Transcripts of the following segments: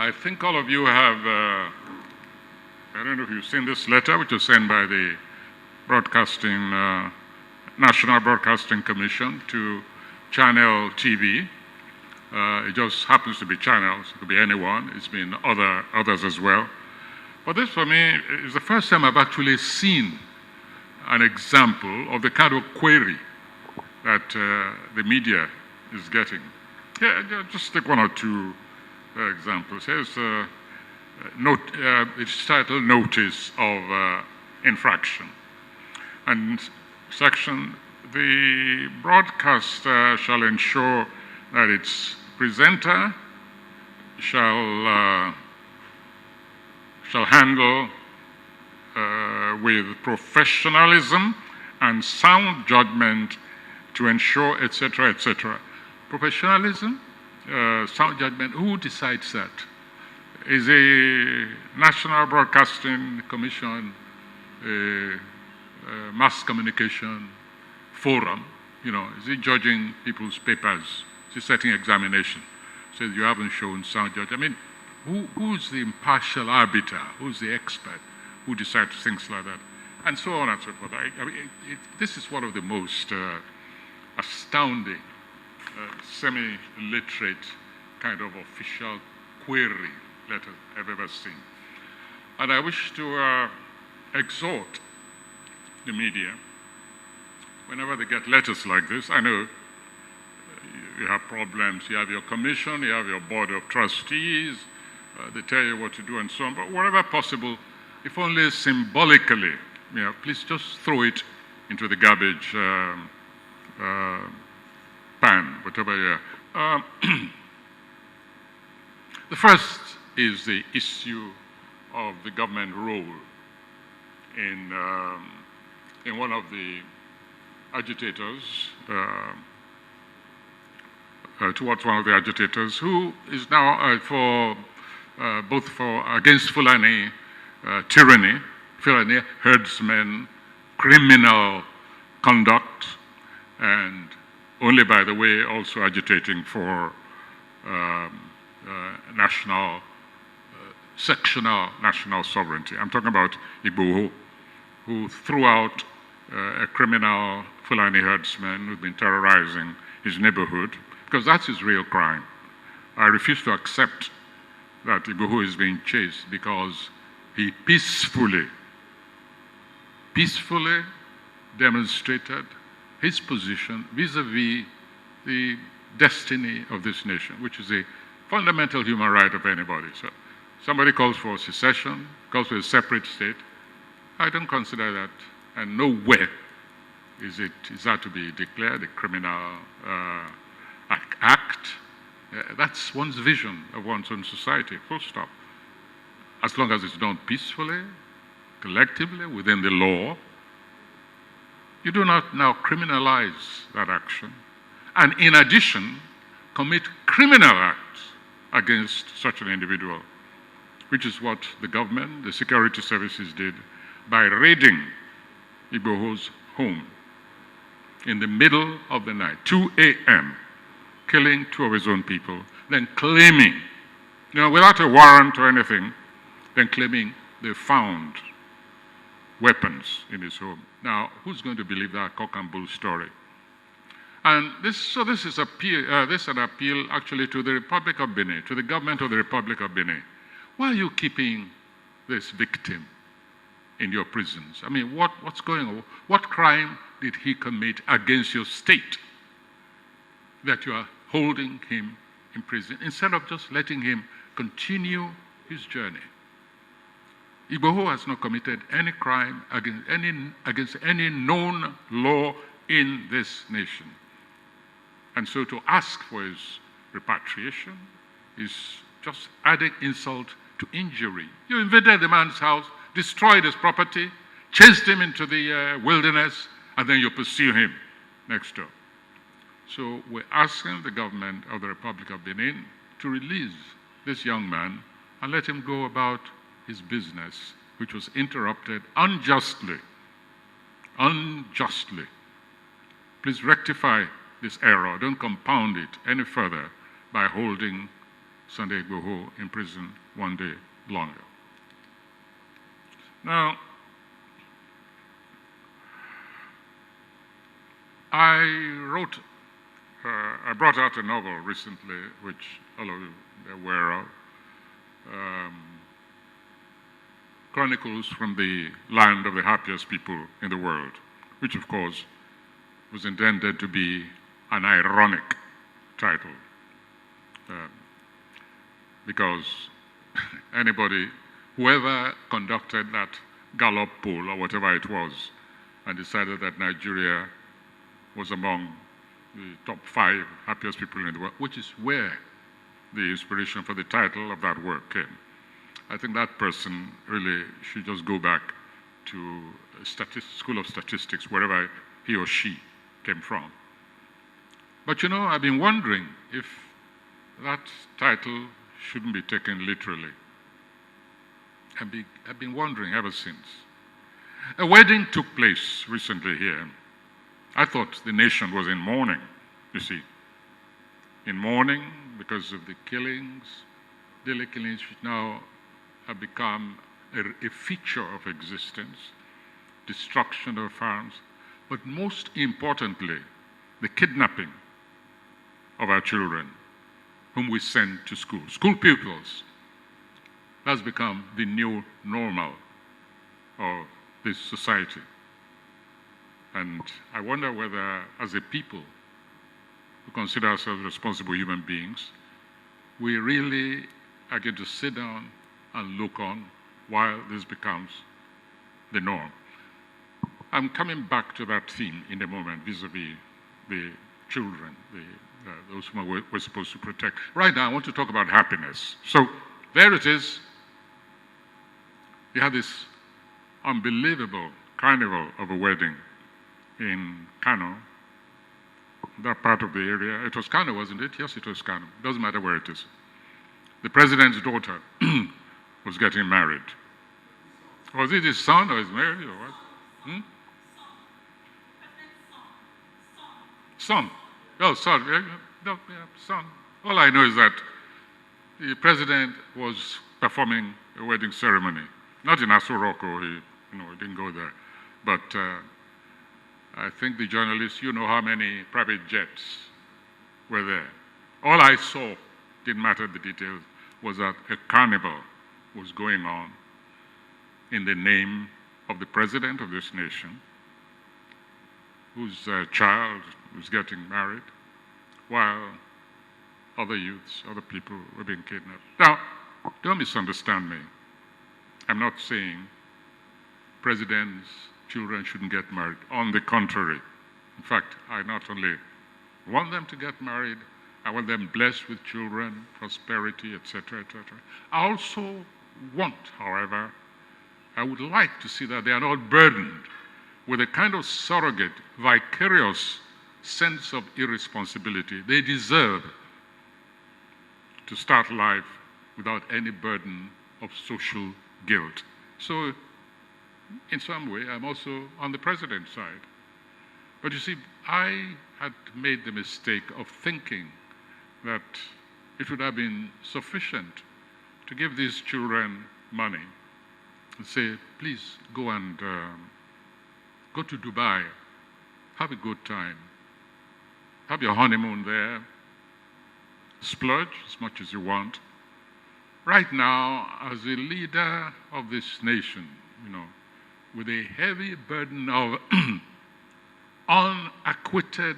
I think all of you have, I don't know if you've seen this letter, which was sent by the National Broadcasting Commission to Channel TV. It just happens to be channels. It could be anyone. It's been others as well. But this, for me, is the first time I've actually seen an example of the kind of query that the media is getting. Yeah, just take one or two examples. Here's it's titled Notice of Infraction. And section, the broadcaster shall ensure that its presenter shall handle with professionalism and sound judgment to ensure, etc., etc. Professionalism, sound judgment, who decides that? Is a National Broadcasting Commission a mass communication forum? You know, is it judging people's papers? Is it setting examination? Says you haven't shown sound judgment. I mean, who's the impartial arbiter? Who's the expert who decides things like that? And so on and so forth. I mean, this is one of the most astounding, semi-literate kind of official query letter I've ever seen. And I wish to exhort the media, whenever they get letters like this. I know you have problems. You have your commission, you have your board of trustees, they tell you what to do and so on, but wherever possible, if only symbolically, please just throw it into the garbage pan, whatever you are. The first is the issue of the government role in one of the agitators, towards one of the agitators, who is now both against Fulani tyranny, Fulani herdsmen, criminal conduct, and only, by the way, also agitating for sectional national sovereignty. I'm talking about Igboho, who threw out a criminal Fulani herdsman who'd been terrorizing his neighborhood, because that's his real crime. I refuse to accept that Igboho is being chased because he peacefully demonstrated his position vis-a-vis the destiny of this nation, which is a fundamental human right of anybody. So somebody calls for secession, calls for a separate state. I don't consider that, and nowhere is that to be declared a criminal act. That's one's vision of one's own society, full stop. As long as it's done peacefully, collectively, within the law, you do not now criminalize that action, and in addition, commit criminal acts against such an individual, which is what the government, the security services did by raiding Igboho's home in the middle of the night, 2 a.m., killing two of his own people, then claiming, without a warrant or anything, then claiming they found weapons in his home. Now, who's going to believe that cock and bull story? And this is an appeal actually to the Republic of Benin, to the government of the Republic of Benin. Why are you keeping this victim in your prisons? I mean, what's going on? What crime did he commit against your state that you are holding him in prison instead of just letting him continue his journey? Igboho has not committed any crime against any known law in this nation. And so to ask for his repatriation is just adding insult to injury. You invaded the man's house, destroyed his property, chased him into the wilderness, and then you pursue him next door. So we're asking the government of the Republic of Benin to release this young man and let him go about his business, which was interrupted unjustly. Unjustly. Please rectify this error. Don't compound it any further by holding Sunday Igboho in prison one day longer. Now, I brought out a novel recently, which all of you are aware of, Chronicles from the Land of the Happiest People in the World, which of course was intended to be an ironic title, because whoever conducted that Gallup poll or whatever it was and decided that Nigeria was among the top 5 happiest people in the world, which is where the inspiration for the title of that work came. I think that person really should just go back to School of Statistics, wherever he or she came from. But you know, I've been wondering if that title shouldn't be taken literally. I've been wondering ever since. A wedding took place recently here. I thought the nation was in mourning, you see. In mourning because of the killings, daily killings, which now have become a feature of existence, destruction of farms, but most importantly, the kidnapping of our children, whom we send to school. School pupils. That's become the new normal of this society. And I wonder whether, as a people who consider ourselves responsible human beings, we really are going to sit down and look on while this becomes the norm. I'm coming back to that theme in a moment, vis-a-vis the children, those whom we're supposed to protect. Right now, I want to talk about happiness. So there it is. You had this unbelievable carnival of a wedding in Kano, that part of the area. It was Kano, wasn't it? Yes, it was Kano. Doesn't matter where it is. The president's daughter was getting married. Was it his son or his Mary or what? Son. Oh, son. No, yeah, son. All I know is that the president was performing a wedding ceremony. Not in Aso Rock, or he didn't go there. But I think the journalists, you know how many private jets were there. All I saw, didn't matter the details, was that a carnival was going on in the name of the president of this nation, whose child was getting married, while other youths, other people were being kidnapped. Now, don't misunderstand me. I'm not saying presidents' children shouldn't get married. On the contrary. In fact, I not only want them to get married, I want them blessed with children, prosperity, etc., etc. I also want, however, I would like to see that they are not burdened with a kind of surrogate, vicarious sense of irresponsibility. They deserve to start life without any burden of social guilt. So, in some way, I'm also on the president's side. But you see, I had made the mistake of thinking that it would have been sufficient to give these children money and say, please go and go to Dubai, have a good time, have your honeymoon there, splurge as much as you want. Right now, as a leader of this nation, with a heavy burden of unacquitted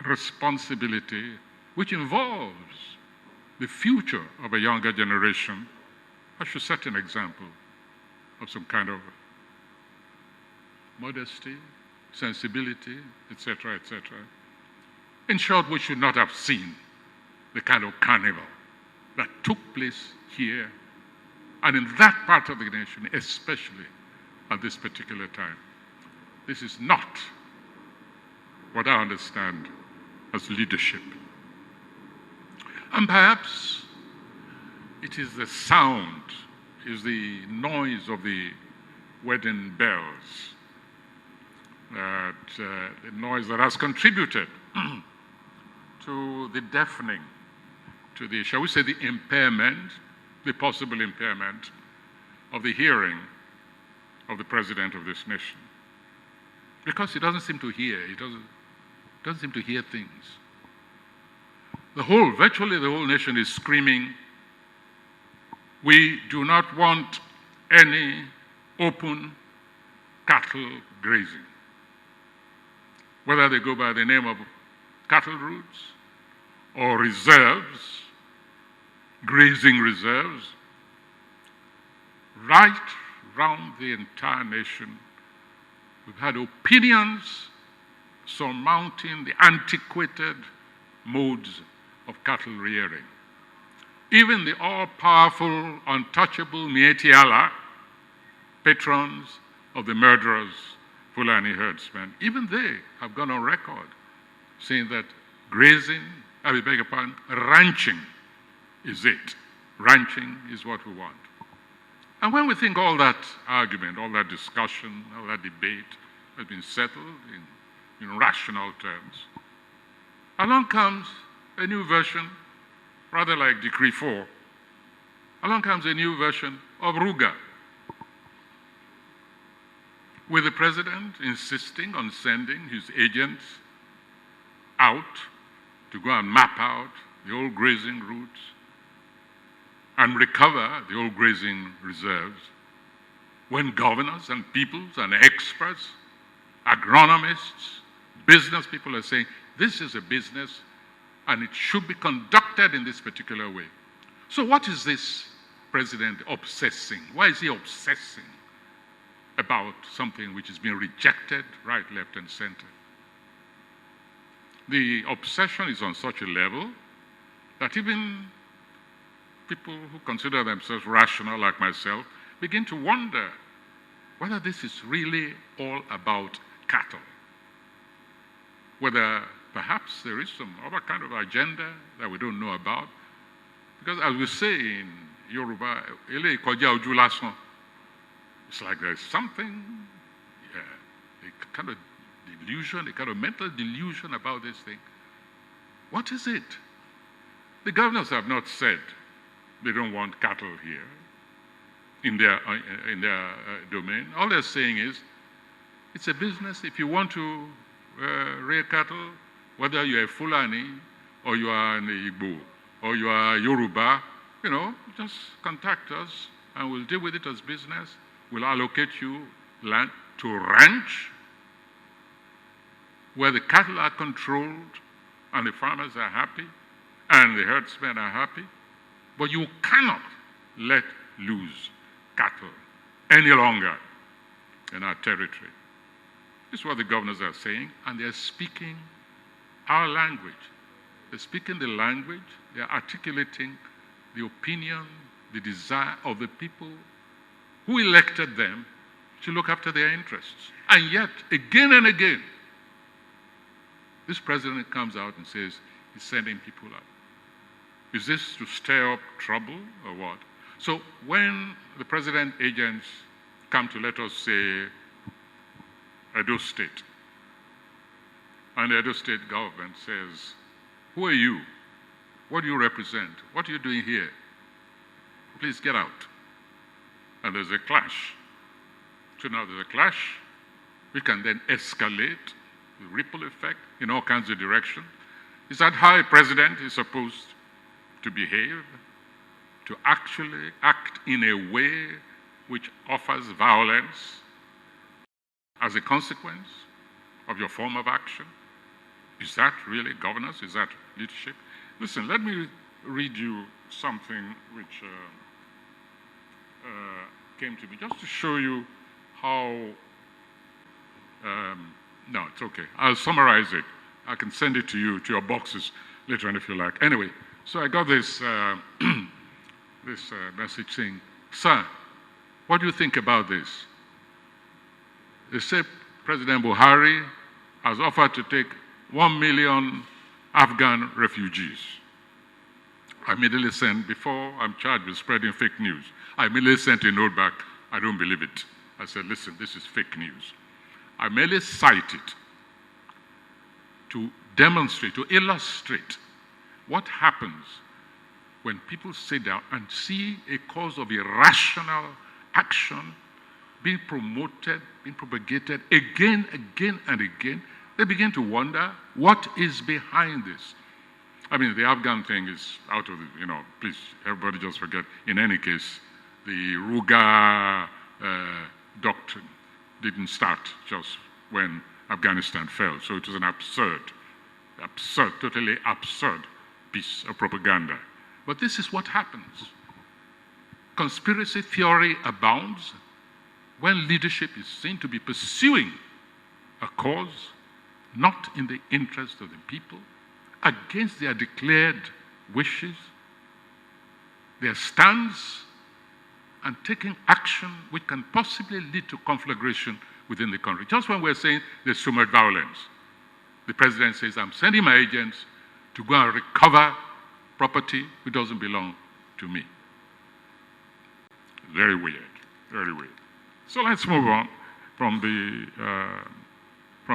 responsibility, which involves the future of a younger generation, I should set an example of some kind of modesty, sensibility, etc., etc. In short, we should not have seen the kind of carnival that took place here and in that part of the nation, especially at this particular time. This is not what I understand as leadership. And perhaps it is the sound, is the noise of the wedding bells, the noise that has contributed to the deafening to the, shall we say, the impairment, the possible impairment of the hearing of the president of this nation. Because he doesn't seem to hear, he doesn't seem to hear things. Virtually the whole nation is screaming, we do not want any open cattle grazing. Whether they go by the name of cattle routes or reserves, grazing reserves, right round the entire nation, we've had opinions surmounting the antiquated modes of cattle rearing. Even the all-powerful, untouchable Mieti Allah, patrons of the murderers, Fulani herdsmen, even they have gone on record saying that grazing, ranching is it. Ranching is what we want. And when we think all that argument, all that discussion, all that debate has been settled in rational terms, along comes a new version, rather like Decree 4. Along comes a new version of Ruga, with the president insisting on sending his agents out to go and map out the old grazing routes and recover the old grazing reserves, when governors and peoples and experts, agronomists, business people are saying, this is a business and it should be conducted in this particular way. So what is this president obsessing? Why is he obsessing about something which is being rejected right, left, and center? The obsession is on such a level that even people who consider themselves rational, like myself, begin to wonder whether this is really all about cattle. Whether perhaps there is some other kind of agenda that we don't know about. Because as we say in Yoruba, it's like there's something, a kind of delusion, a kind of mental delusion about this thing. What is it? The governors have not said they don't want cattle here in their domain. All they're saying is, it's a business. If you want to rear cattle, whether you're a Fulani or you are an Igbo or you are Yoruba, just contact us and we'll deal with it as business. We'll allocate you land to ranch where the cattle are controlled and the farmers are happy and the herdsmen are happy. But you cannot let loose cattle any longer in our territory. This is what the governors are saying, and they're speaking our language. They're speaking the language, they're articulating the opinion, the desire of the people who elected them to look after their interests. And yet, again and again, this president comes out and says he's sending people out. Is this to stir up trouble or what? So when the president agents come to, let us say, Edo State, and the Edo State government says, who are you? What do you represent? What are you doing here? Please get out. And there's a clash. So now there's a clash. We can then escalate the ripple effect in all kinds of directions. Is that how a president is supposed to behave? To actually act in a way which offers violence as a consequence of your form of action? Is that really governance? Is that leadership? Listen, let me read you something which came to me, just to show you how, no, it's okay. I'll summarize it. I can send it to you, to your boxes later on if you like. Anyway, so I got this, this message saying, sir, what do you think about this? They say President Buhari has offered to take 1 million Afghan refugees. I immediately sent, before I'm charged with spreading fake news, I immediately sent a note back, I don't believe it. I said, listen, this is fake news. I merely cite it to demonstrate, to illustrate what happens when people sit down and see a cause of irrational action being promoted, being propagated again, and again, they begin to wonder what is behind this. I mean, the Afghan thing is out of the, please, everybody just forget. In any case, the Ruga doctrine didn't start just when Afghanistan fell. So it was an absurd, totally absurd piece of propaganda. But this is what happens. Conspiracy theory abounds when leadership is seen to be pursuing a cause not in the interest of the people, against their declared wishes, their stance, and taking action which can possibly lead to conflagration within the country. Just when we're saying there's so much violence, the president says, I'm sending my agents to go and recover property which doesn't belong to me. Very weird, very weird. So let's move on from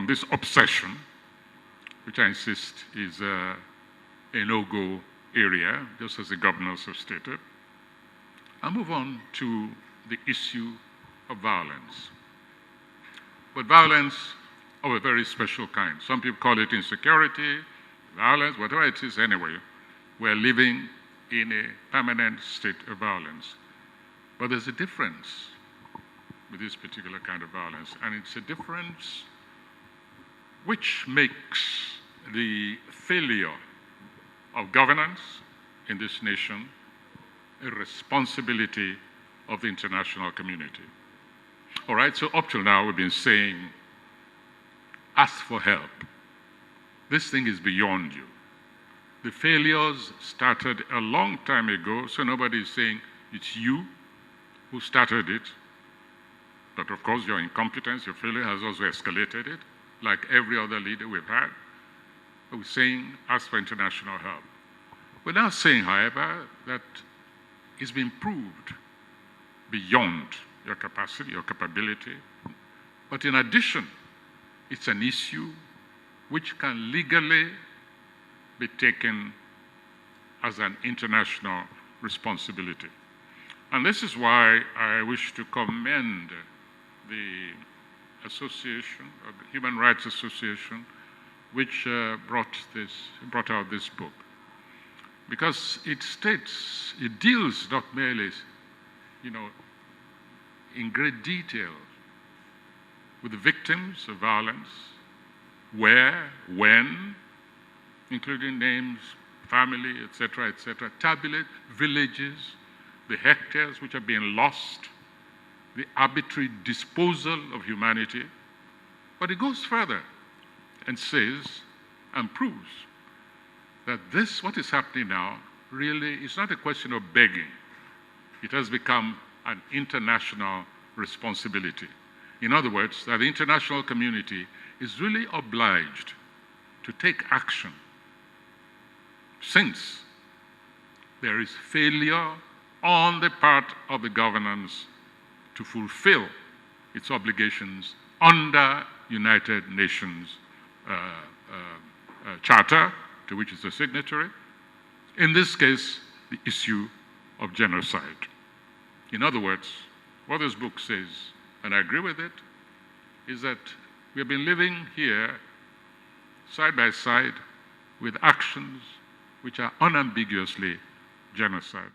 this obsession, which I insist is a no-go area, just as the governors have stated. I'll move on to the issue of violence. But violence of a very special kind. Some people call it insecurity, violence, whatever it is anyway. We're living in a permanent state of violence. But there's a difference with this particular kind of violence, and it's a difference which makes the failure of governance in this nation a responsibility of the international community. All right, so up till now we've been saying, ask for help. This thing is beyond you. The failures started a long time ago, so nobody is saying it's you who started it. But of course, your incompetence, your failure has also escalated it, like every other leader we've had. We're saying, ask for international help. We're now saying, however, that it's been proved beyond your capacity, your capability. But in addition, it's an issue which can legally be taken as an international responsibility. And this is why I wish to commend the association, the Human Rights Association, which brought out this book. Because it states, it deals not merely, in great detail with the victims of violence, where, when, including names, family, etc., tabulate villages, the hectares which are being lost, the arbitrary disposal of humanity. But it goes further and says and proves that this, what is happening now, really is not a question of begging. It has become an international responsibility. In other words, that the international community is really obliged to take action since there is failure on the part of the governance to fulfill its obligations under United Nations Charter, to which it's a signatory. In this case, the issue of genocide. In other words, what this book says, and I agree with it, is that we have been living here side by side with actions which are unambiguously genocide.